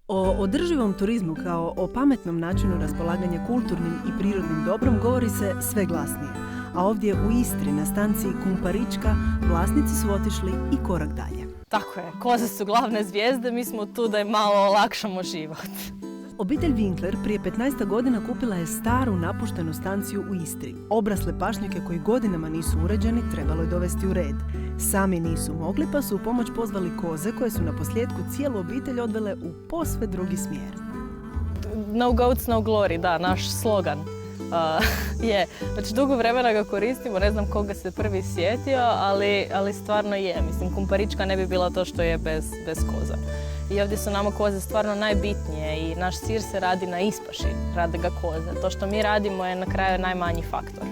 O održivom turizmu kao o pametnom načinu raspolaganja kulturnim i prirodnim dobrom govori se sve glasnije. A ovdje u Istri na stanciji Kumparička vlasnici su otišli i korak dalje. Tako je, koze su glavne zvijezde, mi smo tu da im malo olakšamo život. Obitelj Winkler prije 15 godina kupila je staru napuštenu stanciju u Istri. Obrasle pašnjake koji godinama nisu uređeni trebalo je dovesti u red. Sami nisu mogli pa su u pomoć pozvali koze koje su naposljetku cijelu obitelj odvele u posve drugi smjer. No goats, no glory, da, naš slogan. Je, već dugo vremena ga koristimo, ne znam koga se prvi sjetio, ali stvarno je. Mislim, Kumparička ne bi bila to što je bez koza. I ovdje su nama koze stvarno najbitnije i naš sir se radi na ispaši, rade ga koze. To što mi radimo je na kraju najmanji faktor.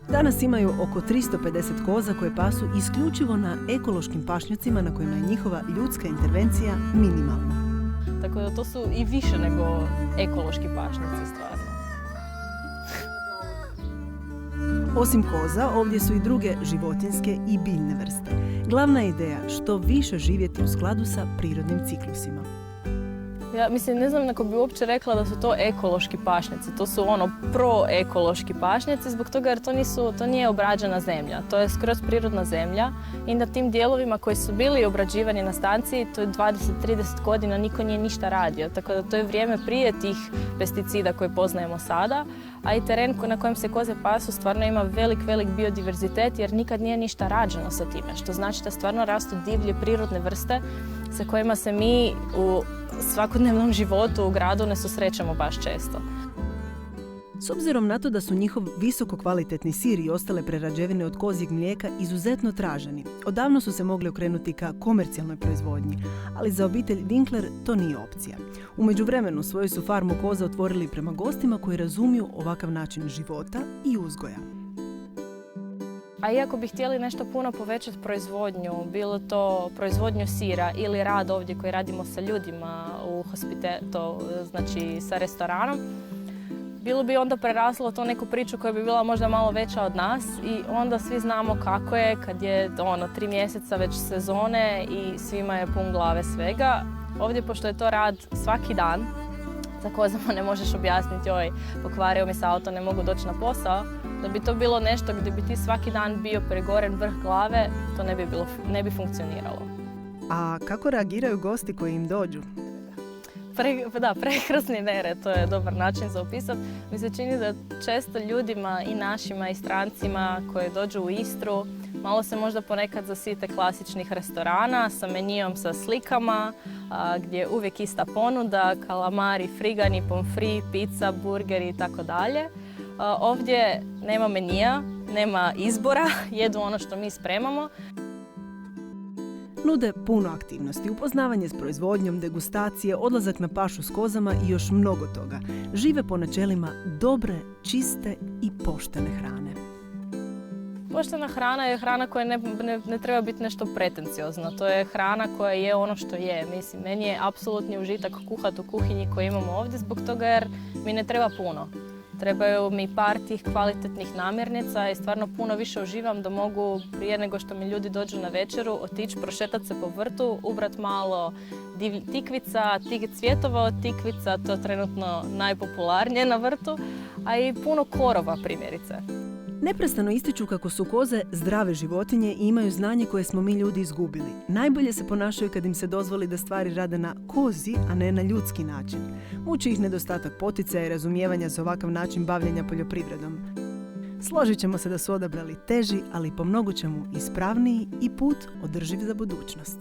Danas imaju oko 350 koza koje pasu isključivo na ekološkim pašnjacima na kojima je njihova ljudska intervencija minimalna. Tako da to su i više nego ekološki pašnjaci stvarno. Osim koza, ovdje su i druge životinjske i biljne vrste. Glavna je ideja što više živjeti u skladu sa prirodnim ciklusima. Ja mislim, ne znam ako bi uopće rekla da su to ekološki pašnjaci. To su pro-ekološki pašnjaci zbog toga jer to nije obrađena zemlja. To je skroz prirodna zemlja i na tim dijelovima koji su bili obrađivani na stanciji, to je 20-30 godina niko nije ništa radio. Tako da to je vrijeme prije tih pesticida koje poznajemo sada. A i teren na kojem se koze pasu stvarno ima velik biodiverzitet jer nikad nije ništa rađeno sa time. Što znači da stvarno rastu divlje prirodne vrste sa kojima se mi u svakodnevnom životu u gradu ne susrećemo baš često. S obzirom na to da su njihov visoko kvalitetni sir i ostale prerađevine od kozjeg mlijeka izuzetno traženi, odavno su se mogli okrenuti ka komercijalnoj proizvodnji, ali za obitelj Winkler to nije opcija. U međuvremenu svoju su farmu koza otvorili prema gostima koji razumiju ovakav način života i uzgoja. A iako bi htjeli nešto puno povećati proizvodnju, bilo to proizvodnju sira ili rad ovdje koji radimo sa ljudima u znači sa restoranom, bilo bi onda preraslo to neku priču koja bi bila možda malo veća od nas i onda svi znamo kako je kad je 3 mjeseca već sezone i svima je pun glave svega. Ovdje, pošto je to rad svaki dan, za kozama ne možeš objasniti joj, pokvario mi se auto, ne mogu doći na posao, da bi to bilo nešto gdje bi ti svaki dan bio pregoren vrh glave, to ne bi funkcioniralo. A kako reagiraju gosti koji im dođu? Prekrasni nere, to je dobar način za opisati. Mi se čini da često ljudima i našima i strancima koji dođu u Istru malo se možda ponekad zasite klasičnih restorana sa menijom sa slikama, gdje je uvijek ista ponuda, kalamari, frigani, pomfri, pizza, burgeri i tako dalje. Ovdje nema menija, nema izbora, jedu ono što mi spremamo. Nude puno aktivnosti, upoznavanje s proizvodnjom, degustacije, odlazak na pašu s kozama i još mnogo toga. Žive po načelima dobre, čiste i poštene hrane. Poštena hrana je hrana koja ne treba biti nešto pretenciozno. To je hrana koja je ono što je. Mislim, meni je apsolutni užitak kuhati u kuhinji koju imamo ovdje zbog toga jer mi ne treba puno. Trebaju mi par tih kvalitetnih namirnica i stvarno puno više uživam da mogu prije nego što mi ljudi dođu na večeru otići, prošetati se po vrtu, ubrat malo tikvica, cvjetova od tikvica, to je trenutno najpopularnije na vrtu, a i puno korova primjerice. Neprestano ističu kako su koze zdrave životinje i imaju znanje koje smo mi ljudi izgubili. Najbolje se ponašaju kad im se dozvoli da stvari rade na kozi, a ne na ljudski način. Muči ih nedostatak poticaja i razumijevanja za ovakav način bavljenja poljoprivredom. Složit ćemo se da su odabrali teži, ali po mnogo čemu ispravniji i put održiv za budućnost.